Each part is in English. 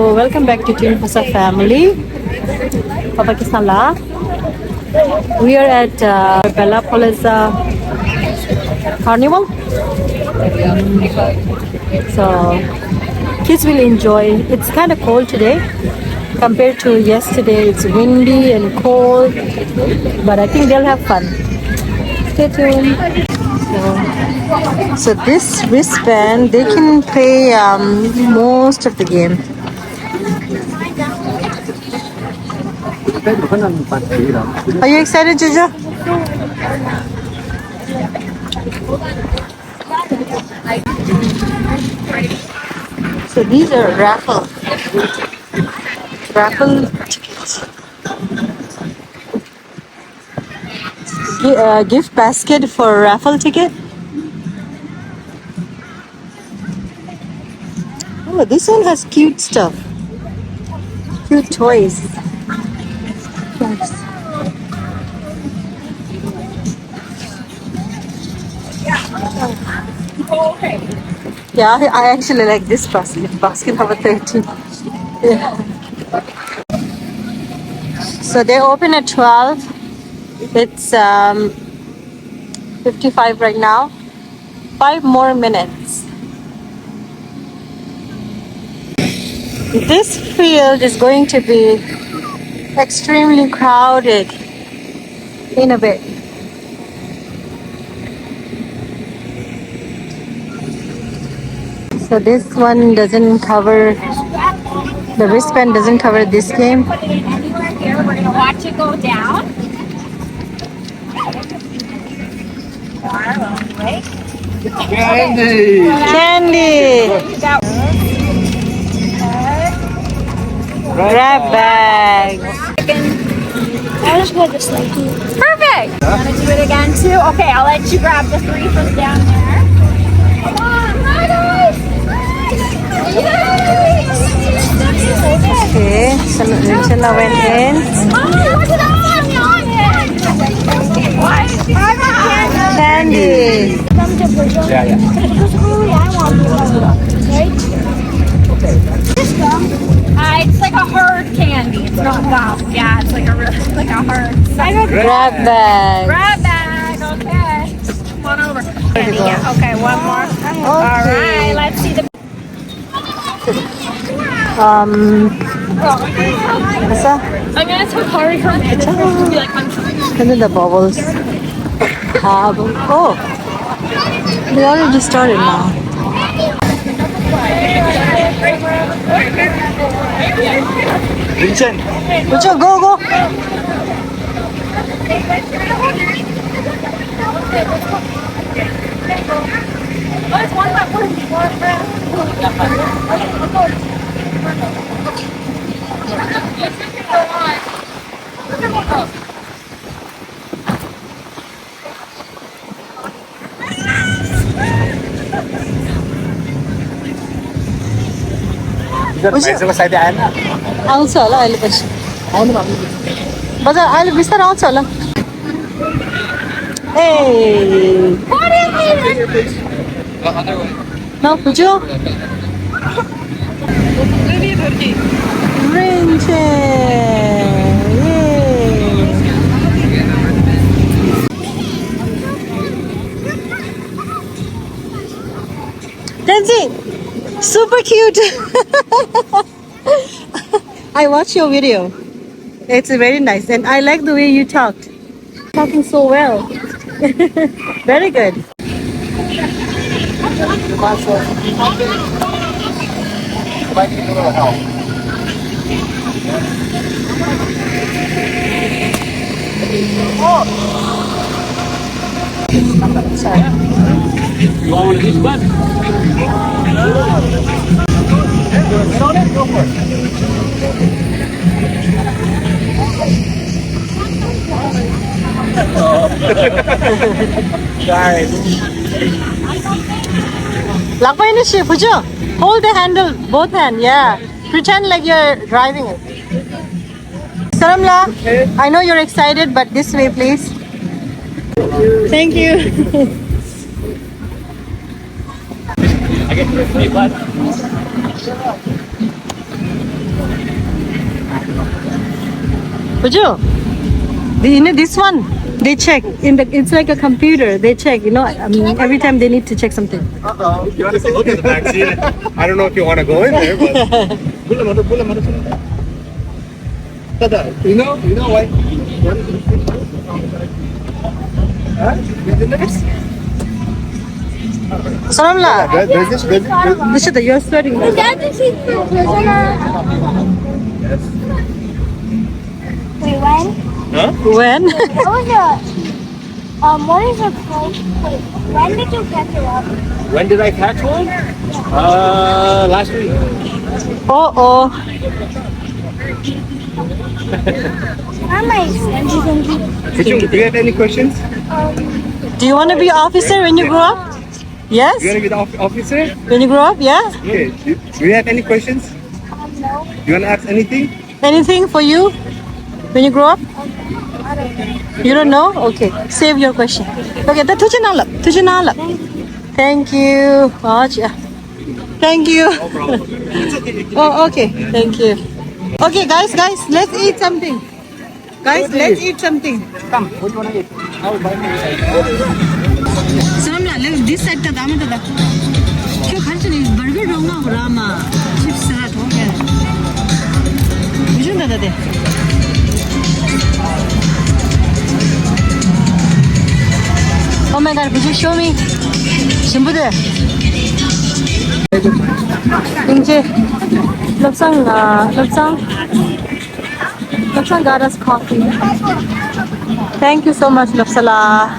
So welcome back to twinphosafamily. Papa Kisala. We are at Bellapalooza Carnival. So kids will enjoy. It's kind of cold today compared to yesterday. It's windy and cold, but I think they'll have fun. Stay tuned. So this wristband, they can play most of the game. Are you excited, Jojo? So these are raffle tickets. Gift basket for a raffle ticket. Oh, this one has cute stuff. Cute toys. Nice. Yeah, I actually like this basket. Basket number 13. Yeah. So they open at 12. It's 55 right now. 5 more minutes. This field is going to be extremely crowded in a bit. So this one doesn't cover, the wristband doesn't cover this game. Anywhere here, we're gonna watch it go down. Candy! Candy! Grab bags. I just want this like perfect! You wanna do it again too? Okay, I'll let you grab the 3 from down there. Come on, hi guys! Yay! Okay, so Nutella went in. Oh, look at that! Candy! Yeah. It's like a hard candy. It's not gum. Yeah, it's like a hard. Grab bag. Grab bag. Okay. Come on over. Candy. Yeah. Okay. One more. Okay. All right. Let's see the. What's that? I'm gonna tell Kari her manager to be like, I'm trying. And then the bubbles. Oh, they already started now. Vincent, Pucho, go. आउँछ होला अहिले पछि बजार अहिले बिस्तारै आउँछ होला ए न पुज्यो Dancing, super cute. I watched your video. It's very nice, and I like the way you talked. Talking so well. Very good. Sorry. you want one of these buttons? Go for it. Guys. Lakpay na siya, Pujo. Hold the handle, both hands, yeah. Pretend like you're driving it. Saramla, I know you're excited, but this way, please. Thank you. I get 50 bucks. Puju, this one, they check. It's like a computer. They check, every time they need to check something. Uh-oh. You want to look at the back seat? I don't know if you want to go in there, but... You know why? Huh? Salamla, Does this? you're sweating. Is that the seat for prisoner? Wait, when? Huh? When? What was what is it called? Wait, when did you catch it up? When did I catch one? Last week. Oh. Not my extensions. Do you have any questions? Do you want to be officer when you grow up? Yes? You want to be the officer? When you grow up, yeah? Okay. Do you have any questions? No. You want to ask anything? Anything for you when you grow up? I don't know. You don't know? Okay. Save your question. Okay, the tujanala. Thank you. Thank you. Oh, okay. Thank you. Okay, guys, let's eat something. Guys, let's eat something. Come, what do you want to eat? I will buy for you. Salamla, let's this side ta dama ta. Kyo kharcha ni burger roma rama. Chips salad ho gaya. Bujun da de. Oh my god, would you show me? Shimbude. Ingje. Lapsang got us coffee. Thank you so much, Lapsala.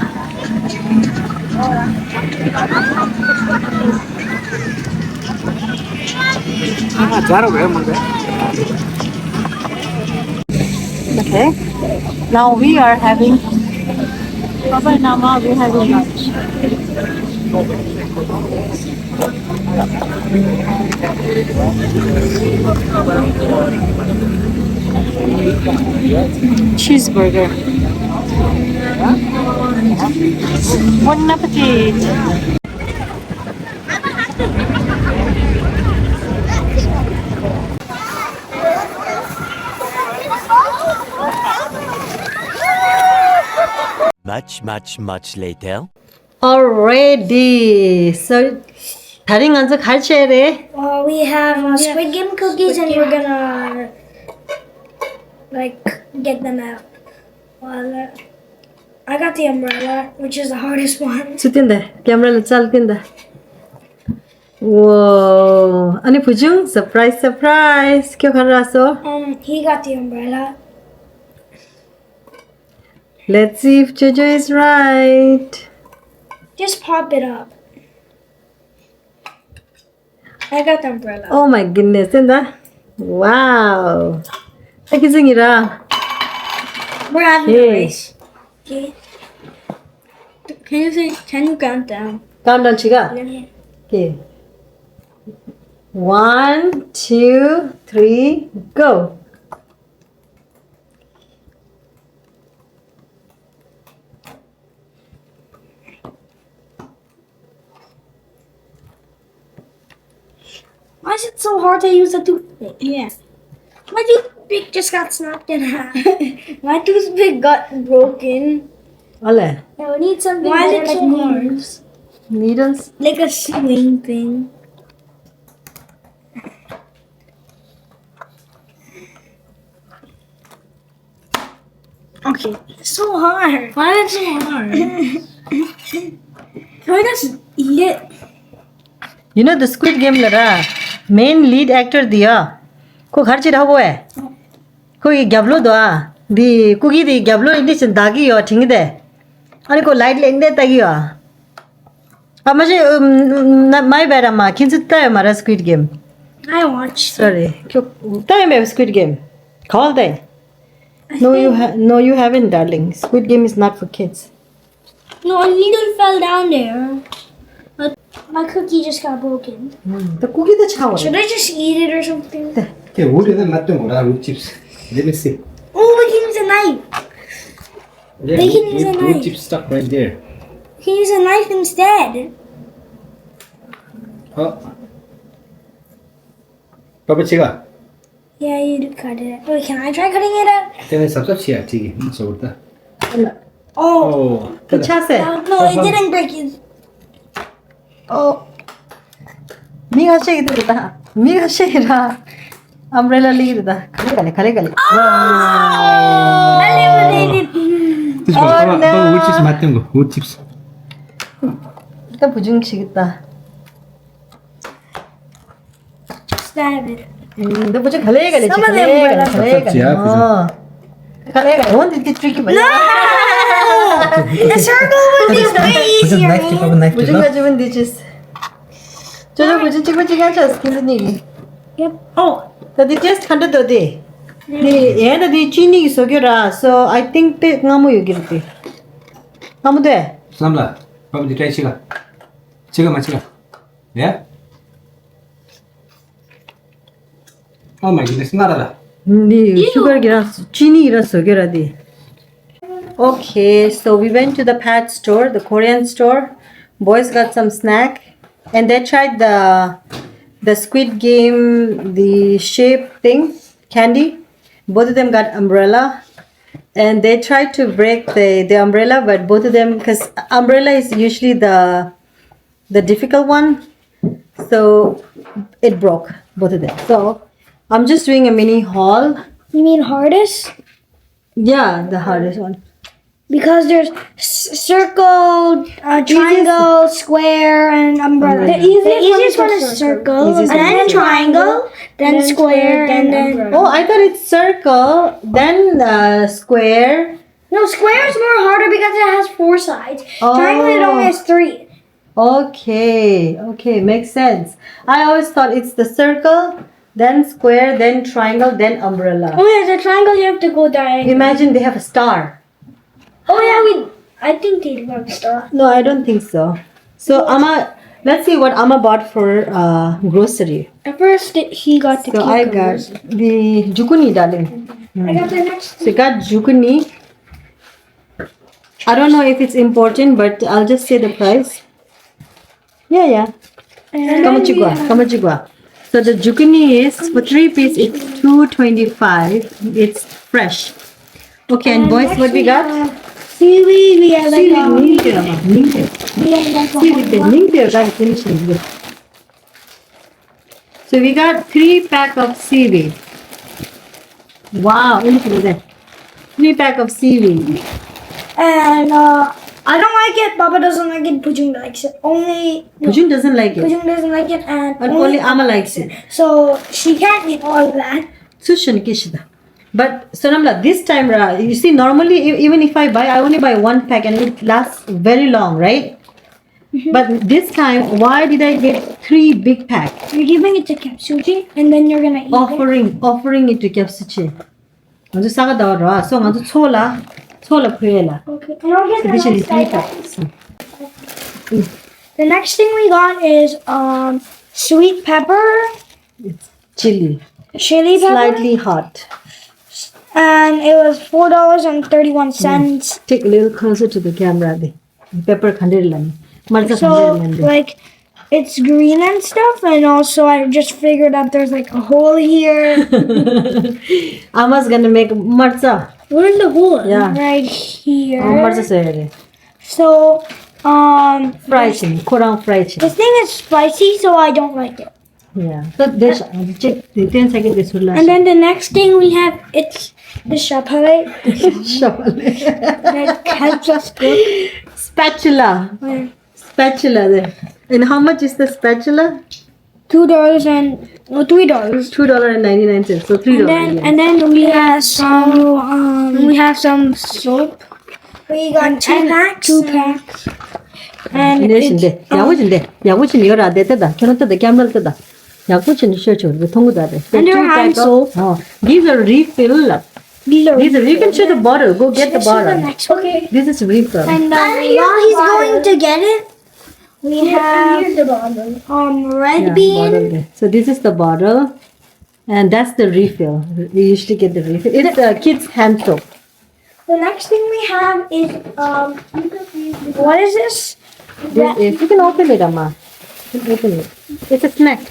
Okay. Now we are having lunch. Cheeseburger. Bon appetit. Much later. Already. So, 다른 간서 갈치해야 돼. We have Squid Game cookies and we're gonna get them out. I got the umbrella, which is the hardest one. 수뛴다. 카메라로 잘 뛴다. 와, 아니 부중 surprise. 기억하라서. He got the umbrella. Let's see if Jojo is right. Just pop it up. I got the umbrella. Oh my goodness, 된다. Wow. 애기승이라. We're having Okay. a race. Okay. Can you count down? countdown 치가. Okay. 1, 2, 3, go. Why is it so hard to use a toothpick? Yeah. My toothpick just got snapped in half. My toothpick got broken. 원래 I would need something like needles. needles. Like a swing thing. Okay. It's so hard. Why is it so hard? Can I just eat it? You know the Squid Game लरा main lead actor दिया को घर चिरा हुआ है कोई गैब्लो दोआ दी cookie दी गैब्लो English दागी हो ठीक दे अरे को लाइट लेंदे तागी हो अब मुझे माय बैड अम्मा किन सुत्ता है हमारा Squid Game I watched. sorry क्यों टाइम है Squid Game call they no you haven't darling Squid Game is not for kids No, a needle fell down there. But my cookie just got broken. तो cookie तो छाव Should I just eat it or something? Okay, what is the root chips? Let me see. Oh, we can use a knife. Yeah, They can use a root knife. chips stuck right there. We can use a knife instead. Oh. Papa Chiga. Yeah, you do cut it. Wait, can I try cutting it up? Then सबसे अच्छी है ठीक है सोच ता Oh, अच्छा से no, it didn't break it. 미가 쉐이드다 미가 쉐이라 umbrella 리드다 갈래 Eliminated. wood chips 맞는 거 wood chips 일단 부중치겠다 Stab it. 너 부중 갈래 Some of them were like- 갈래 원데 tricky No! The circle would be way easier. man. 부중 가지면 되지 저저 부중 찍고 하자 스킬은 얘기 Yep. Oh, 나도 just 한다 더디 네 얘는 네 찐이 속여라 so I think 때 나무 여기를 나무 돼 삼라 바보 뒤에 찍어 yeah oh my goodness 나라라 네 슈거기랑 찐이랑 속여라 디 Okay, so we went to the pet store, the Korean store. Boys got some snack, and they tried the Squid Game, the shape thing, candy. Both of them got umbrella, and they tried to break the umbrella, but both of them, because umbrella is usually the difficult one, so it broke both of them. So I'm just doing a mini haul. you mean hardest? Yeah, the hardest one. Because there's circle, triangle, square, and umbrella. The easiest one is circle, Easiest and one then is triangle, then square, and then... Oh, I thought it's circle, then square. No, square is more harder because it has 4 sides. Oh. Triangle, it only has 3. Okay, makes sense. I always thought it's the circle, then square, then triangle, then umbrella. Oh yeah, the triangle you have to go diagonal. Imagine they have a star. Oh yeah, I think they do have a star. No, I don't think so. So let's see what Amma bought for grocery. At first, he got the So I got cucumbers. the jukuni, darling. I got the next. So I got jukuni. I don't know if it's important, but I'll just say the price. Yeah. And Kamachigwa. So the jukuni is for 3 piece. It's $2.25. It's fresh. Okay, and boys, next what we got? seaweed. We have like So we got 3 pack of seaweed. Wow, look at that. 3 pack of seaweed. And I don't like it. Baba doesn't like it. Pujung likes it. Only Pujun doesn't like it, Pujung doesn't like it, and but only Amma likes it. so she can't eat all of that. Sushan kishida. But Sonamla, this time, you see, normally even if I buy, I only buy 1 pack and it lasts very long, right? But this time, why did I get 3 big packs? You're giving it to Kapsuji, and then you're gonna eat it. Offering it to Kyapsuchi. 아주 싸가다 와라. 소 아주 초라 프레라. Okay. And I'll get the Additionally, next 3 item. packs. The next thing we got is sweet pepper, Chili. chili pepper, Slightly hot. and it was $4.31. Take a little closer to the camera. The pepper khandirlani. Marza So khandirlani. like it's green and stuff, and also I just figured out there's like a hole here. Amma's gonna make marza. Where's the hole? Yeah. Right here. Marza sayare. So Fried chicken. Korang fried chicken. this thing is spicy, so I don't like it. Yeah. So there's check 10 seconds this will And then the next thing we have, it's the shapale that helps us cook. Spatula. Where? Spatula there. And how much is the spatula? $2 and $3. $2.99. So $3. And then we have some soap. We got 2 packs. 2 packs. And 이내신데 야구진데 야구진 이거 안 됐다. 저는 뜯다 camera 뜯다. 야구진 셔츠 우리 통구다 돼. And your hand soap. These are refill. These are You can show the bottle. Go get the bottle. Okay. This is refill. And while he's going to get it, we have red Yeah, bean. bottle there. So this is the bottle, and that's the refill. We usually get the refill. It's the kids' hand soap. The next thing we have is what is this? This is, you can open it, Amma. You can open it. It's a snack.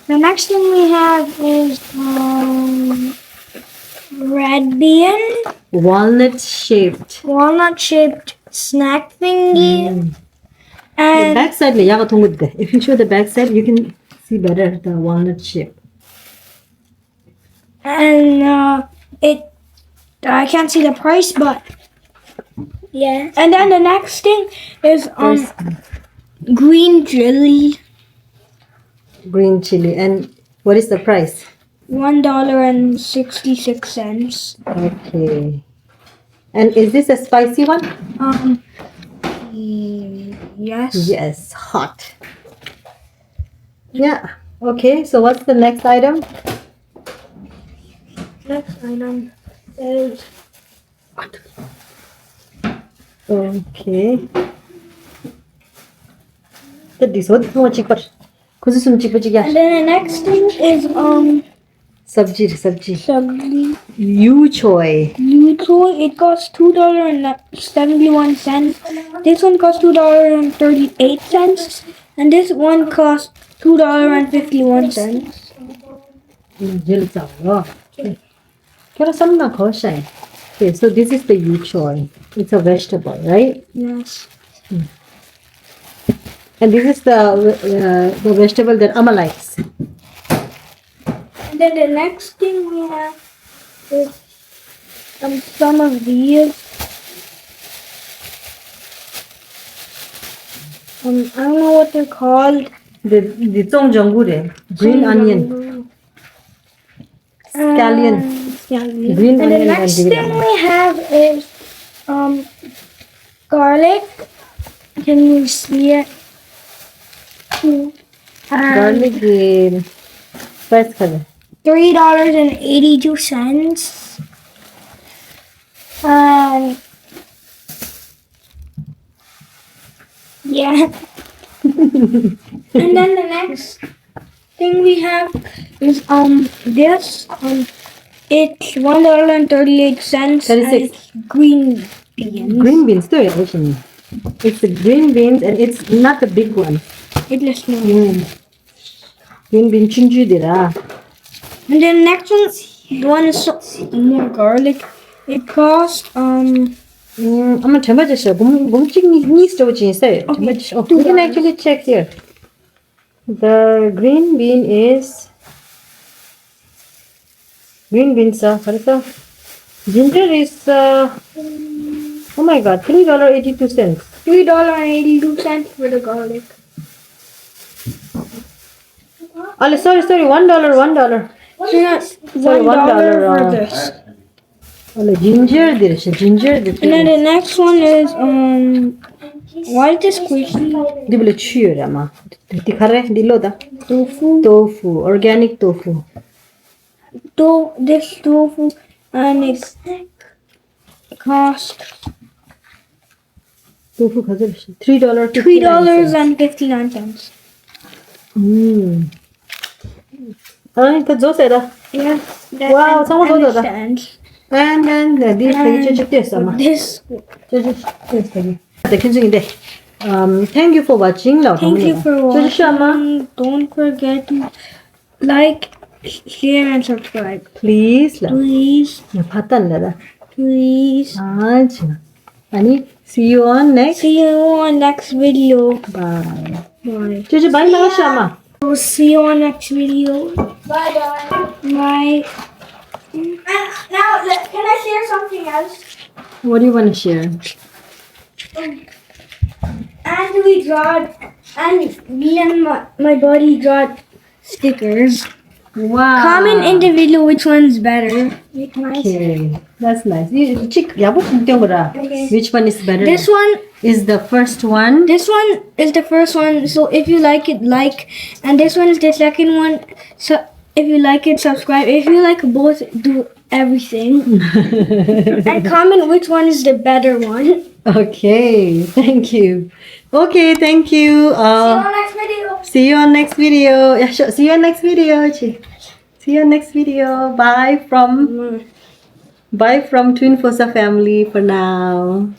The next thing we have is red bean, Walnut shaped. walnut shaped snack thingy, The and back side le yaga tongudde. If you show the back side, you can see better the walnut shape. it. I can't see the price, but yeah. And then the next thing is green chili, Green chili. And what is the price? $1.66. Okay. And is this a spicy one? Yes. Yes, hot. Yeah. Okay, so what's the next item? Next item is Okay. This what so cheaper. Kuzu sun cheaper and then the next thing is Sabji. sabzi. Yu choy. Neutral. It costs $2.71. This one costs $2.38, and this one costs $2.51. Jil chao. Kera samna khoshai. Okay, so this is the yu choy. It's a vegetable, right? Yes. And this is the vegetable that Amma likes. And then the next thing we have is some of these. I don't know what they're called. The zhongjangure, green onion, scallion, green And the onion next and green thing onion. we have is garlic. Can you see it? Garlic green. Price color. $3.82. Yeah. And then the next thing we have is this it's $1.38. 36. And it's green beans. Green beans too, actually. It's the green beans and it's not the big one. It is small. Green bean chinju dira. And then next one is more garlic. It costs I'm temperature. Needs to change. We can actually check here. The green bean is ginger is oh my god, $3.82. $3.82 for the garlic. Oh, sorry, $1. Sorry, $1 for this. Oh, ginger. And then the next one is why is this squishy? Dibble chiyurama. Tikhare diloda. Tofu, organic tofu. This tofu, and it cost Tofu khazir $3.59. $3.59. Ah, ita jo seda. Yes. Wow, someone told that. stands. And then this sama. This. Thank you for watching. Thank you for watching. Don't forget to like, share, and subscribe. Please. Please. Please. See you on next. See you on next video. Bye. Bye. Bye na Shama. We'll see you on next video. Bye bye. Now, can I share something else? What do you want to share? And me and my buddy got stickers. Wow. Comment in the video which one's better. Okay, that's nice. Which one is better? This one is the first one. This one is the first one. So if you like it, like. And this one is the second one. So if you like it, subscribe. If you like both, do everything. And comment which one is the better one. Okay, thank you. Okay, thank you. See you on next video. See you on next video. Yeah, sure. See you on next video. See you on next video. Bye from Twin Fosa family for now.